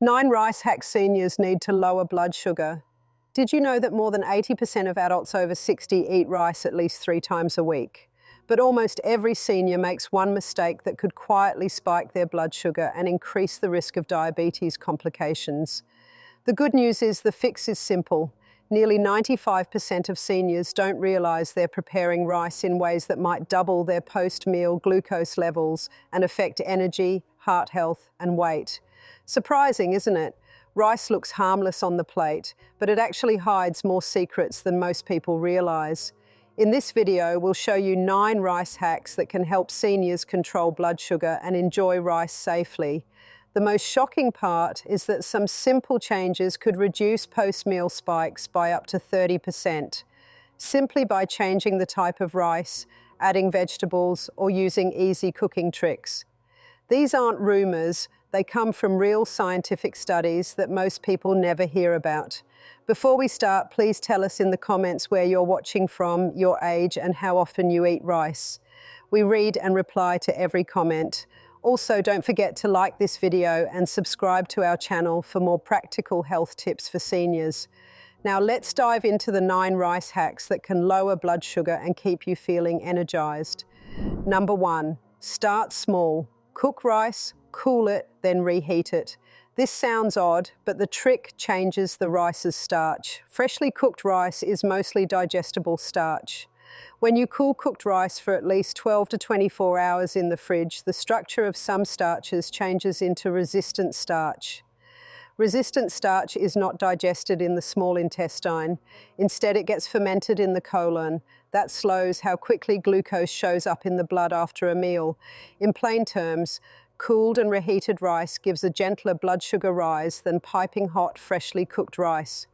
9 rice hacks seniors need to lower blood sugar. Did you know that more than 80% of adults over 60 eat rice at least 3 times a week? But almost every senior makes one mistake that could quietly spike their blood sugar and increase the risk of diabetes complications. The good news is the fix is simple. Nearly 95% of seniors don't realize they're preparing rice in ways that might double their post-meal glucose levels and affect energy, heart health, and weight. Surprising, isn't it? Rice looks harmless on the plate, but it actually hides more secrets than most people realize. In this video, we'll show you 9 rice hacks that can help seniors control blood sugar and enjoy rice safely. The most shocking part is that some simple changes could reduce post-meal spikes by up to 30%, simply by changing the type of rice, adding vegetables, or using easy cooking tricks. These aren't rumors, they come from real scientific studies that most people never hear about. Before we start, please tell us in the comments where you're watching from, your age, and how often you eat rice. We read and reply to every comment. Also, don't forget to like this video and subscribe to our channel for more practical health tips for seniors. Now let's dive into the 9 rice hacks that can lower blood sugar and keep you feeling energized. Number 1, start small. Cook rice, cool it, then reheat it. This sounds odd, but the trick changes the rice's starch. Freshly cooked rice is mostly digestible starch. When you cool cooked rice for at least 12 to 24 hours in the fridge, the structure of some starches changes into resistant starch. Resistant starch is not digested in the small intestine. Instead, it gets fermented in the colon. That slows how quickly glucose shows up in the blood after a meal. In plain terms, cooled and reheated rice gives a gentler blood sugar rise than piping hot, freshly cooked rice.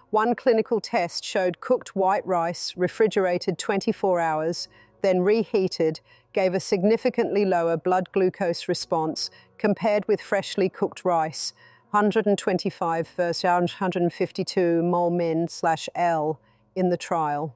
One clinical test showed cooked white rice, refrigerated 24 hours, then reheated, gave a significantly lower blood glucose response compared with freshly cooked rice, 125 versus 152 mol/min/L in the trial.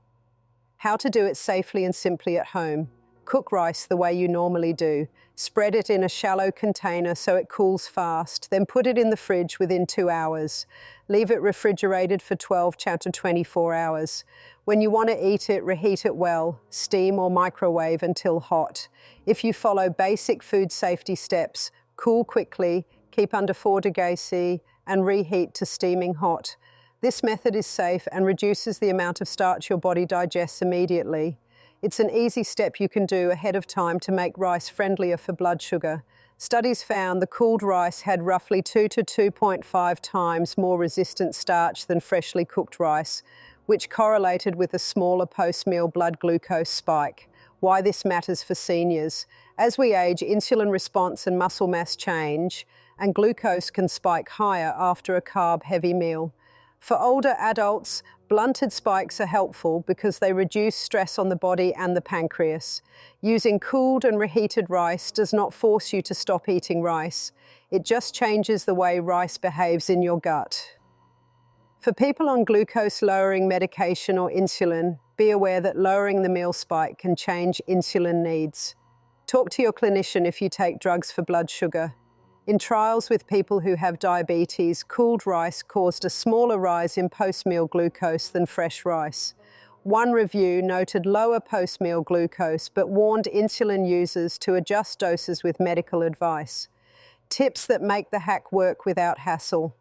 How to do it safely and simply at home. Cook rice the way you normally do. Spread it in a shallow container so it cools fast, then put it in the fridge within 2 hours. Leave it refrigerated for 12 to 24 hours. When you want to eat it, reheat it well, steam or microwave until hot. If you follow basic food safety steps, cool quickly, keep under 4 degrees C, and reheat to steaming hot. This method is safe and reduces the amount of starch your body digests immediately. It's an easy step you can do ahead of time to make rice friendlier for blood sugar. Studies found the cooled rice had roughly 2 to 2.5 times more resistant starch than freshly cooked rice, which correlated with a smaller post-meal blood glucose spike. Why this matters for seniors. As we age, insulin response and muscle mass change, and glucose can spike higher after a carb-heavy meal. For older adults, blunted spikes are helpful because they reduce stress on the body and the pancreas. Using cooled and reheated rice does not force you to stop eating rice. It just changes the way rice behaves in your gut. For people on glucose-lowering medication or insulin, be aware that lowering the meal spike can change insulin needs. Talk to your clinician if you take drugs for blood sugar. In trials with people who have diabetes, cooled rice caused a smaller rise in post-meal glucose than fresh rice. One review noted lower post-meal glucose but warned insulin users to adjust doses with medical advice. Tips that make the hack work without hassle.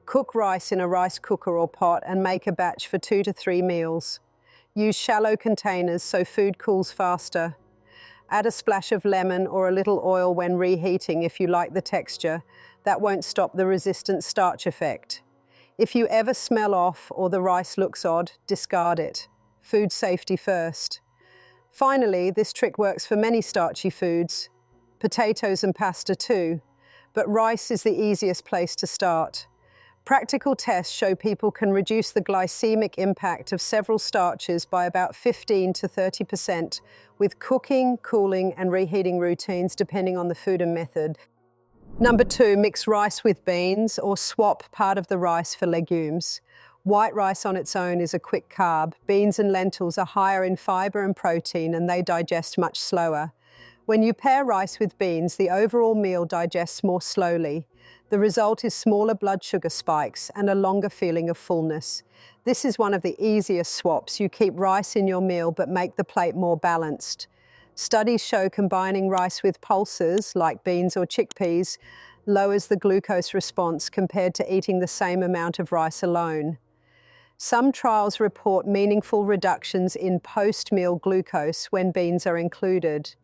Cook rice in a rice cooker or pot and make a batch for 2 to 3 meals. Use shallow containers so food cools faster. Add a splash of lemon or a little oil when reheating if you like the texture. That won't stop the resistant starch effect. If you ever smell off or the rice looks odd, discard it. Food safety first. Finally, this trick works for many starchy foods, potatoes and pasta too, but rice is the easiest place to start. Practical tests show people can reduce the glycemic impact of several starches by about 15 to 30% with cooking, cooling, and reheating routines depending on the food and method. Number 2, mix rice with beans or swap part of the rice for legumes. White rice on its own is a quick carb. Beans and lentils are higher in fiber and protein and they digest much slower. When you pair rice with beans, the overall meal digests more slowly. The result is smaller blood sugar spikes and a longer feeling of fullness. This is one of the easiest swaps. You keep rice in your meal but make the plate more balanced. Studies show combining rice with pulses, like beans or chickpeas, lowers the glucose response compared to eating the same amount of rice alone. Some trials report meaningful reductions in post-meal glucose when beans are included.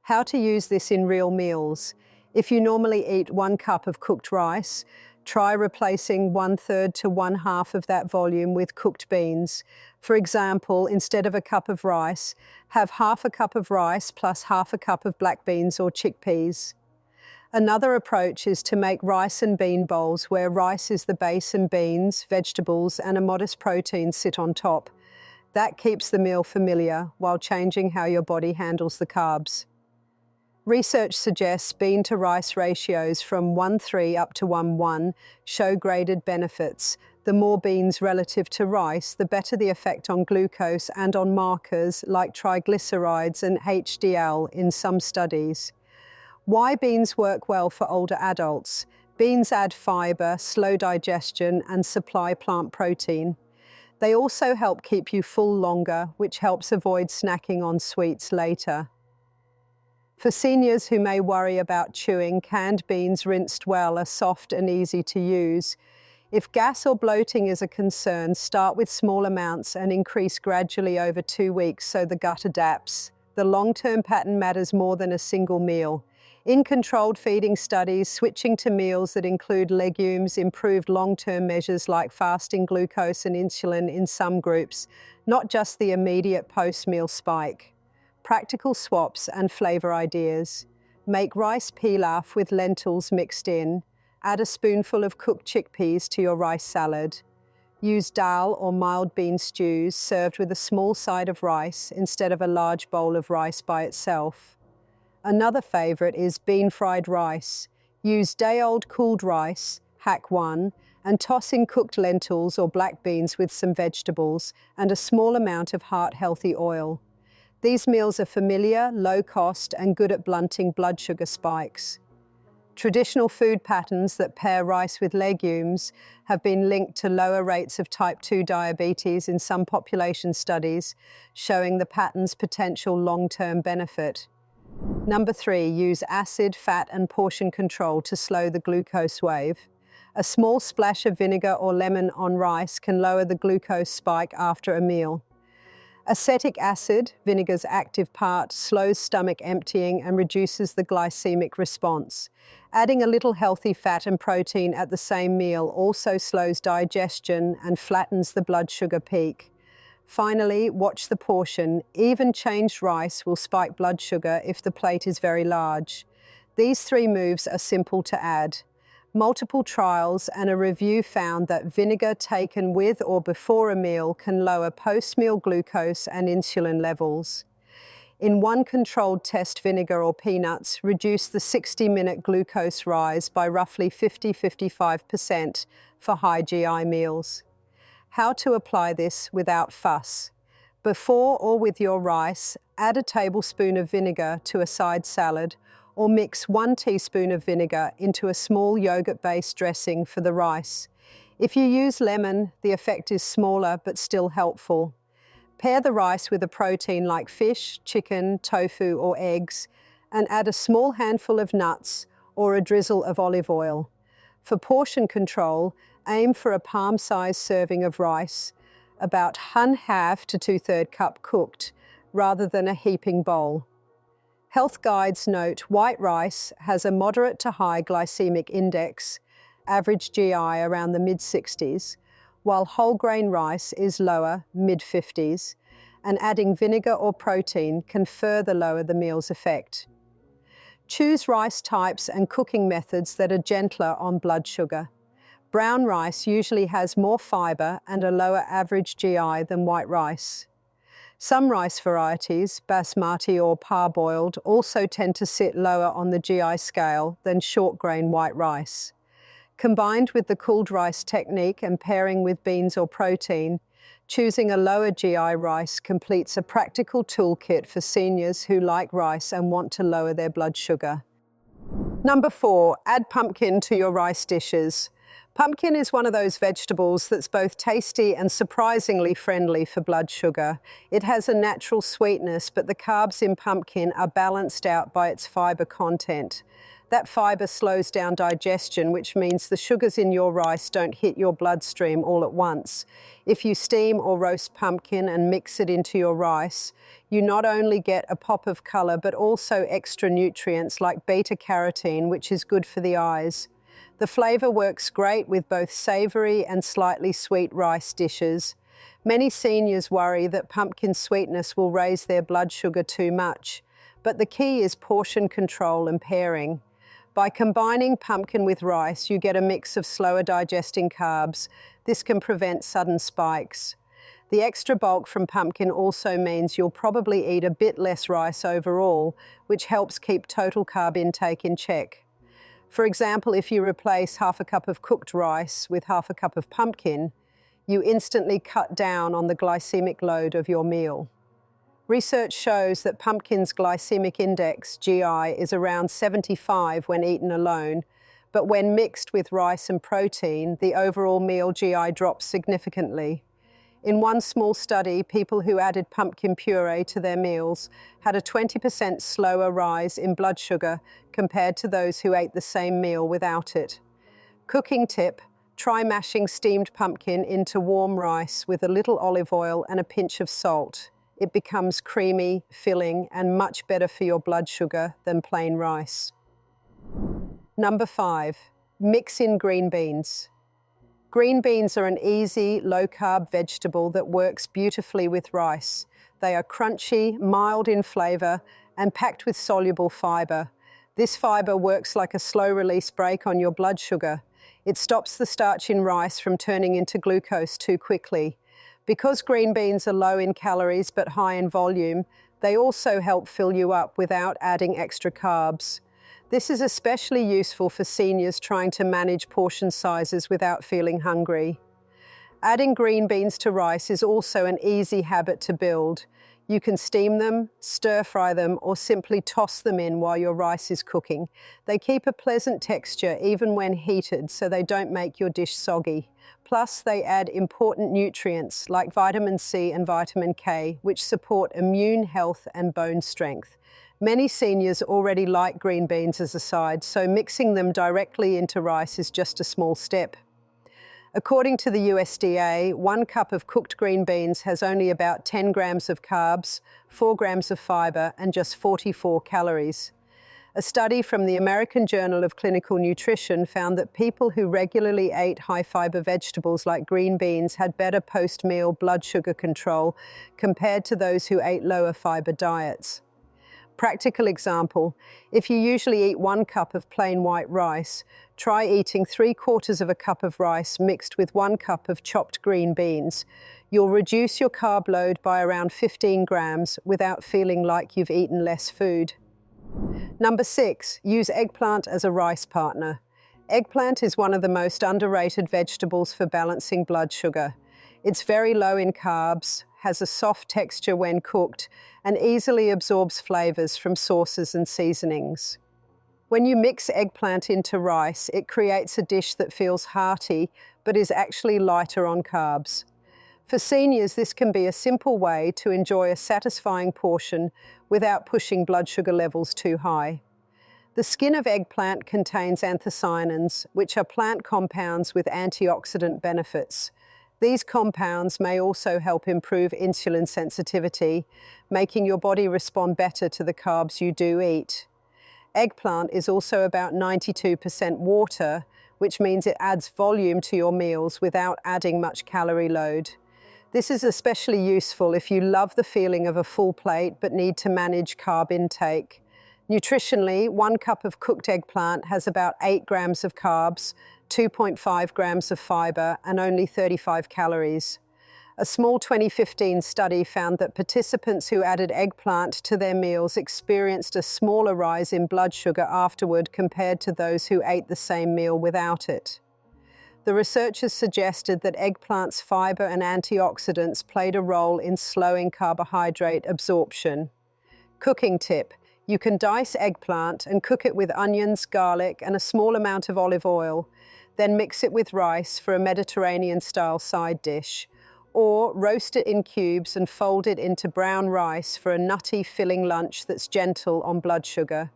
How to use this in real meals. If you normally eat 1 cup of cooked rice, try replacing 1/3 to 1/2 of that volume with cooked beans. For example, instead of a cup of rice, have 1/2 cup of rice plus 1/2 cup of black beans or chickpeas. Another approach is to make rice and bean bowls where rice is the base and beans, vegetables, and a modest protein sit on top. That keeps the meal familiar while changing how your body handles the carbs. Research suggests bean to rice ratios from 1:3 up to 1:1 show graded benefits. The more beans relative to rice, the better the effect on glucose and on markers like triglycerides and HDL in some studies. Why beans work well for older adults. Beans add fiber, slow digestion, and supply plant protein. They also help keep you full longer, which helps avoid snacking on sweets later. For seniors who may worry about chewing, canned beans rinsed well are soft and easy to use. If gas or bloating is a concern, start with small amounts and increase gradually over 2 weeks so the gut adapts. The long-term pattern matters more than a single meal. In controlled feeding studies, switching to meals that include legumes improved long-term measures like fasting glucose and insulin in some groups, not just the immediate post-meal spike. Practical swaps and flavor ideas. Make rice pilaf with lentils mixed in. Add a spoonful of cooked chickpeas to your rice salad. Use dal or mild bean stews served with a small side of rice instead of a large bowl of rice by itself. Another favorite is bean fried rice. Use day-old cooled rice, hack 1, and toss in cooked lentils or black beans with some vegetables and a small amount of heart-healthy oil. These meals are familiar, low-cost, and good at blunting blood sugar spikes. Traditional food patterns that pair rice with legumes have been linked to lower rates of type 2 diabetes in some population studies, showing the pattern's potential long-term benefit. Number 3, use acid, fat, and portion control to slow the glucose wave. A small splash of vinegar or lemon on rice can lower the glucose spike after a meal. Acetic acid, vinegar's active part, slows stomach emptying and reduces the glycemic response. Adding a little healthy fat and protein at the same meal also slows digestion and flattens the blood sugar peak. Finally, watch the portion. Even changed rice will spike blood sugar if the plate is very large. These 3 moves are simple to add. Multiple trials and a review found that vinegar taken with or before a meal can lower post-meal glucose and insulin levels. In one controlled test, vinegar or peanuts reduced the 60-minute glucose rise by roughly 50–55% for high GI meals. How to apply this without fuss. Before or with your rice, add a tablespoon of vinegar to a side salad or mix 1 teaspoon of vinegar into a small yogurt-based dressing for the rice. If you use lemon, the effect is smaller but still helpful. Pair the rice with a protein like fish, chicken, tofu, or eggs, and add a small handful of nuts or a drizzle of olive oil. For portion control, aim for a palm-sized serving of rice, about 1/2 to 2/3 cup cooked, rather than a heaping bowl. Health guides note white rice has a moderate to high glycemic index, average GI around the mid-60s, while whole grain rice is lower, mid-50s, and adding vinegar or protein can further lower the meal's effect. Choose rice types and cooking methods that are gentler on blood sugar. Brown rice usually has more fiber and a lower average GI than white rice. Some rice varieties, basmati or parboiled, also tend to sit lower on the GI scale than short grain white rice. Combined with the cooled rice technique and pairing with beans or protein, choosing a lower GI rice completes a practical toolkit for seniors who like rice and want to lower their blood sugar. Number 4, add pumpkin to your rice dishes. Pumpkin is one of those vegetables that's both tasty and surprisingly friendly for blood sugar. It has a natural sweetness, but the carbs in pumpkin are balanced out by its fiber content. That fiber slows down digestion, which means the sugars in your rice don't hit your bloodstream all at once. If you steam or roast pumpkin and mix it into your rice, you not only get a pop of color, but also extra nutrients like beta-carotene, which is good for the eyes. The flavor works great with both savory and slightly sweet rice dishes. Many seniors worry that pumpkin sweetness will raise their blood sugar too much, but the key is portion control and pairing. By combining pumpkin with rice, you get a mix of slower digesting carbs. This can prevent sudden spikes. The extra bulk from pumpkin also means you'll probably eat a bit less rice overall, which helps keep total carb intake in check. For example, if you replace half a cup of cooked rice with half a cup of pumpkin, you instantly cut down on the glycemic load of your meal. Research shows that pumpkin's glycemic index, GI, is around 75 when eaten alone, but when mixed with rice and protein, the overall meal GI drops significantly. In one small study, people who added pumpkin puree to their meals had a 20% slower rise in blood sugar compared to those who ate the same meal without it. Cooking tip: try mashing steamed pumpkin into warm rice with a little olive oil and a pinch of salt. It becomes creamy, filling, and much better for your blood sugar than plain rice. Number 5, mix in green beans. Green beans are an easy, low-carb vegetable that works beautifully with rice. They are crunchy, mild in flavor, and packed with soluble fiber. This fiber works like a slow-release brake on your blood sugar. It stops the starch in rice from turning into glucose too quickly. Because green beans are low in calories but high in volume, they also help fill you up without adding extra carbs. This is especially useful for seniors trying to manage portion sizes without feeling hungry. Adding green beans to rice is also an easy habit to build. You can steam them, stir-fry them, or simply toss them in while your rice is cooking. They keep a pleasant texture even when heated, so they don't make your dish soggy. Plus, they add important nutrients like vitamin C and vitamin K, which support immune health and bone strength. Many seniors already like green beans as a side, so mixing them directly into rice is just a small step. According to the USDA, 1 cup of cooked green beans has only about 10 grams of carbs, 4 grams of fiber, and just 44 calories. A study from the American Journal of Clinical Nutrition found that people who regularly ate high-fiber vegetables like green beans had better post-meal blood sugar control compared to those who ate lower-fiber diets. Practical example: if you usually eat 1 cup of plain white rice, try eating 3/4 of a cup of rice mixed with 1 cup of chopped green beans. You'll reduce your carb load by around 15 grams without feeling like you've eaten less food. Number 6, use eggplant as a rice partner. Eggplant is one of the most underrated vegetables for balancing blood sugar. It's very low in carbs, has a soft texture when cooked, and easily absorbs flavors from sauces and seasonings. When you mix eggplant into rice, it creates a dish that feels hearty, but is actually lighter on carbs. For seniors, this can be a simple way to enjoy a satisfying portion without pushing blood sugar levels too high. The skin of eggplant contains anthocyanins, which are plant compounds with antioxidant benefits. These compounds may also help improve insulin sensitivity, making your body respond better to the carbs you do eat. Eggplant is also about 92% water, which means it adds volume to your meals without adding much calorie load. This is especially useful if you love the feeling of a full plate but need to manage carb intake. Nutritionally, 1 cup of cooked eggplant has about 8 grams of carbs, 2.5 grams of fiber, and only 35 calories. A small 2015 study found that participants who added eggplant to their meals experienced a smaller rise in blood sugar afterward compared to those who ate the same meal without it. The researchers suggested that eggplant's fiber and antioxidants played a role in slowing carbohydrate absorption. Cooking tip: You can dice eggplant and cook it with onions, garlic, and a small amount of olive oil, then mix it with rice for a Mediterranean-style side dish, or roast it in cubes and fold it into brown rice for a nutty, filling lunch that's gentle on blood sugar.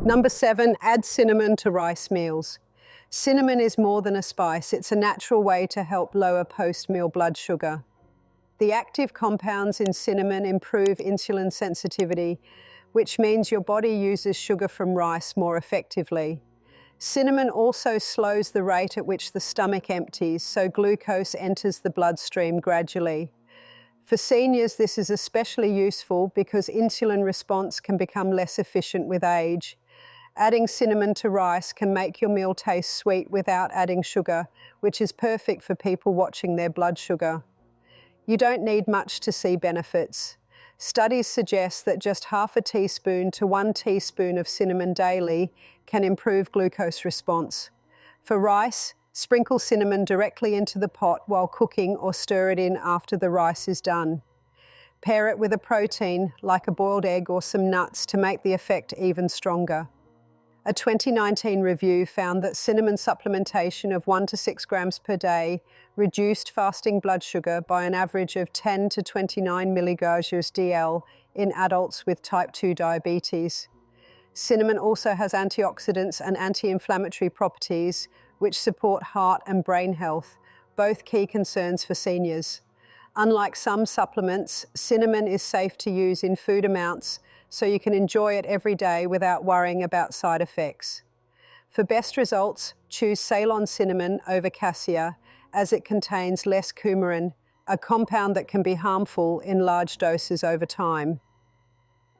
Number 7, add cinnamon to rice meals. Cinnamon is more than a spice, it's a natural way to help lower post-meal blood sugar. The active compounds in cinnamon improve insulin sensitivity, which means your body uses sugar from rice more effectively. Cinnamon also slows the rate at which the stomach empties, so glucose enters the bloodstream gradually. For seniors, this is especially useful because insulin response can become less efficient with age. Adding cinnamon to rice can make your meal taste sweet without adding sugar, which is perfect for people watching their blood sugar. You don't need much to see benefits. Studies suggest that just half a teaspoon to 1 teaspoon of cinnamon daily can improve glucose response. For rice, sprinkle cinnamon directly into the pot while cooking or stir it in after the rice is done. Pair it with a protein, like a boiled egg or some nuts, to make the effect even stronger. A 2019 review found that cinnamon supplementation of 1 to 6 grams per day reduced fasting blood sugar by an average of 10 to 29 milligauges DL in adults with type 2 diabetes. Cinnamon also has antioxidants and anti-inflammatory properties, which support heart and brain health, both key concerns for seniors. Unlike some supplements, cinnamon is safe to use in food amounts, so you can enjoy it every day without worrying about side effects. For best results, choose Ceylon cinnamon over cassia, as it contains less coumarin, a compound that can be harmful in large doses over time.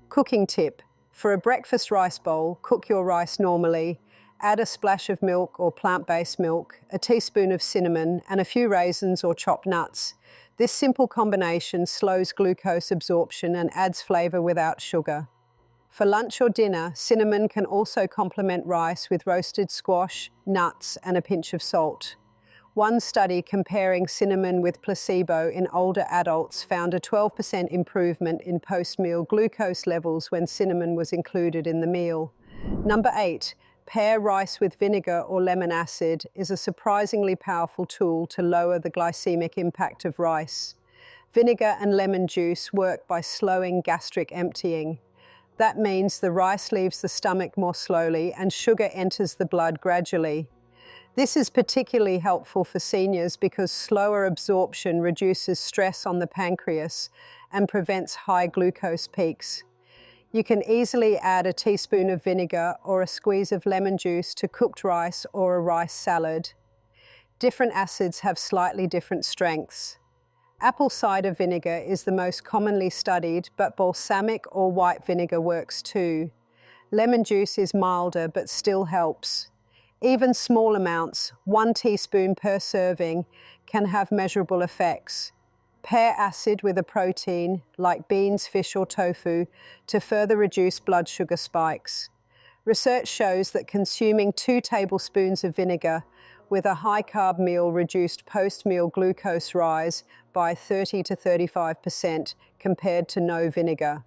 Cooking tip: for a breakfast rice bowl, cook your rice normally. Add a splash of milk or plant-based milk, a teaspoon of cinnamon, and a few raisins or chopped nuts. This simple combination slows glucose absorption and adds flavor without sugar. For lunch or dinner, cinnamon can also complement rice with roasted squash, nuts, and a pinch of salt. One study comparing cinnamon with placebo in older adults found a 12% improvement in post-meal glucose levels when cinnamon was included in the meal. Number 8. Pair rice with vinegar or lemon acid is a surprisingly powerful tool to lower the glycemic impact of rice. Vinegar and lemon juice work by slowing gastric emptying. That means the rice leaves the stomach more slowly and sugar enters the blood gradually. This is particularly helpful for seniors because slower absorption reduces stress on the pancreas and prevents high glucose peaks. You can easily add a teaspoon of vinegar or a squeeze of lemon juice to cooked rice or a rice salad. Different acids have slightly different strengths. Apple cider vinegar is the most commonly studied, but balsamic or white vinegar works too. Lemon juice is milder but still helps. Even small amounts, 1 teaspoon per serving, can have measurable effects. Pair acid with a protein, like beans, fish, or tofu, to further reduce blood sugar spikes. Research shows that consuming 2 tablespoons of vinegar with a high-carb meal reduced post-meal glucose rise by 30 to 35% compared to no vinegar.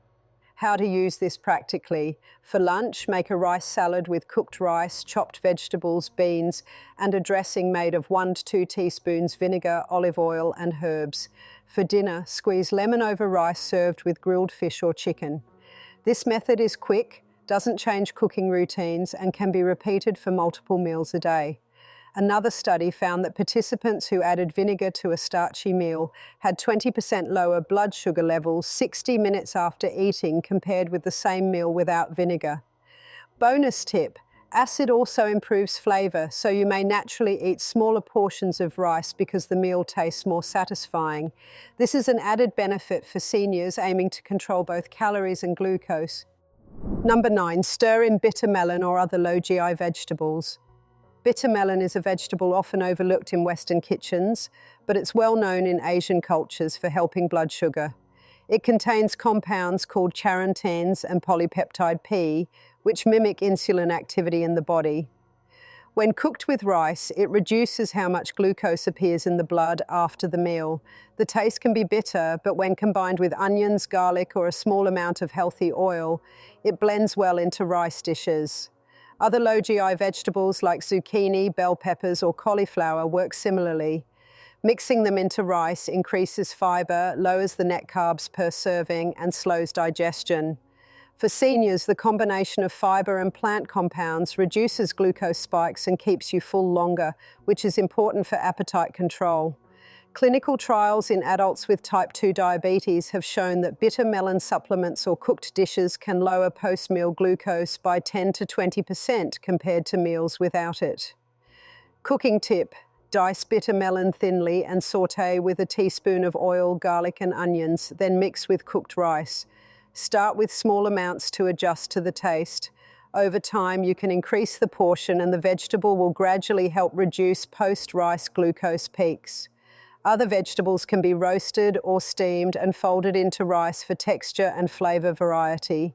How to use this practically. For lunch, make a rice salad with cooked rice, chopped vegetables, beans, and a dressing made of 1 to 2 teaspoons vinegar, olive oil, and herbs. For dinner, squeeze lemon over rice served with grilled fish or chicken. This method is quick, doesn't change cooking routines, and can be repeated for multiple meals a day. Another study found that participants who added vinegar to a starchy meal had 20% lower blood sugar levels 60 minutes after eating compared with the same meal without vinegar. Bonus tip: acid also improves flavor, so you may naturally eat smaller portions of rice because the meal tastes more satisfying. This is an added benefit for seniors aiming to control both calories and glucose. Number 9, stir in bitter melon or other low GI vegetables. Bitter melon is a vegetable often overlooked in Western kitchens, but it's well known in Asian cultures for helping blood sugar. It contains compounds called charantenes and polypeptide P, which mimic insulin activity in the body. When cooked with rice, it reduces how much glucose appears in the blood after the meal. The taste can be bitter, but when combined with onions, garlic, or a small amount of healthy oil, it blends well into rice dishes. Other low GI vegetables like zucchini, bell peppers, or cauliflower work similarly. Mixing them into rice increases fiber, lowers the net carbs per serving, and slows digestion. For seniors, the combination of fiber and plant compounds reduces glucose spikes and keeps you full longer, which is important for appetite control. Clinical trials in adults with type 2 diabetes have shown that bitter melon supplements or cooked dishes can lower post-meal glucose by 10 to 20% compared to meals without it. Cooking tip: dice bitter melon thinly and sauté with a teaspoon of oil, garlic, and onions, then mix with cooked rice. Start with small amounts to adjust to the taste. Over time, you can increase the portion and the vegetable will gradually help reduce post-rice glucose peaks. Other vegetables can be roasted or steamed and folded into rice for texture and flavor variety.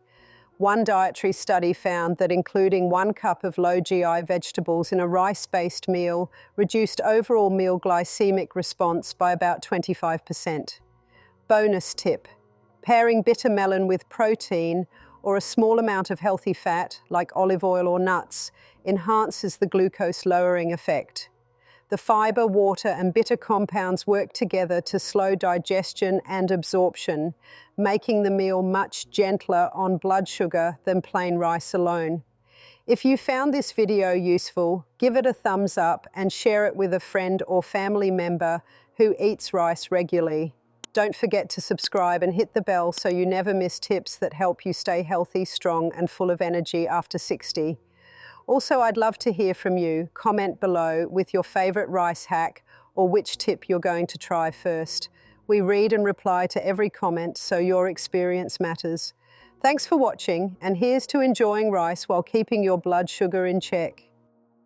One dietary study found that including 1 cup of low GI vegetables in a rice-based meal reduced overall meal glycemic response by about 25%. Bonus tip: pairing bitter melon with protein or a small amount of healthy fat, like olive oil or nuts, enhances the glucose-lowering effect. The fiber, water, and bitter compounds work together to slow digestion and absorption, making the meal much gentler on blood sugar than plain rice alone. If you found this video useful, give it a thumbs up and share it with a friend or family member who eats rice regularly. Don't forget to subscribe and hit the bell so you never miss tips that help you stay healthy, strong, and full of energy after 60. Also, I'd love to hear from you. Comment below with your favorite rice hack or which tip you're going to try first. We read and reply to every comment, so your experience matters. Thanks for watching, and here's to enjoying rice while keeping your blood sugar in check.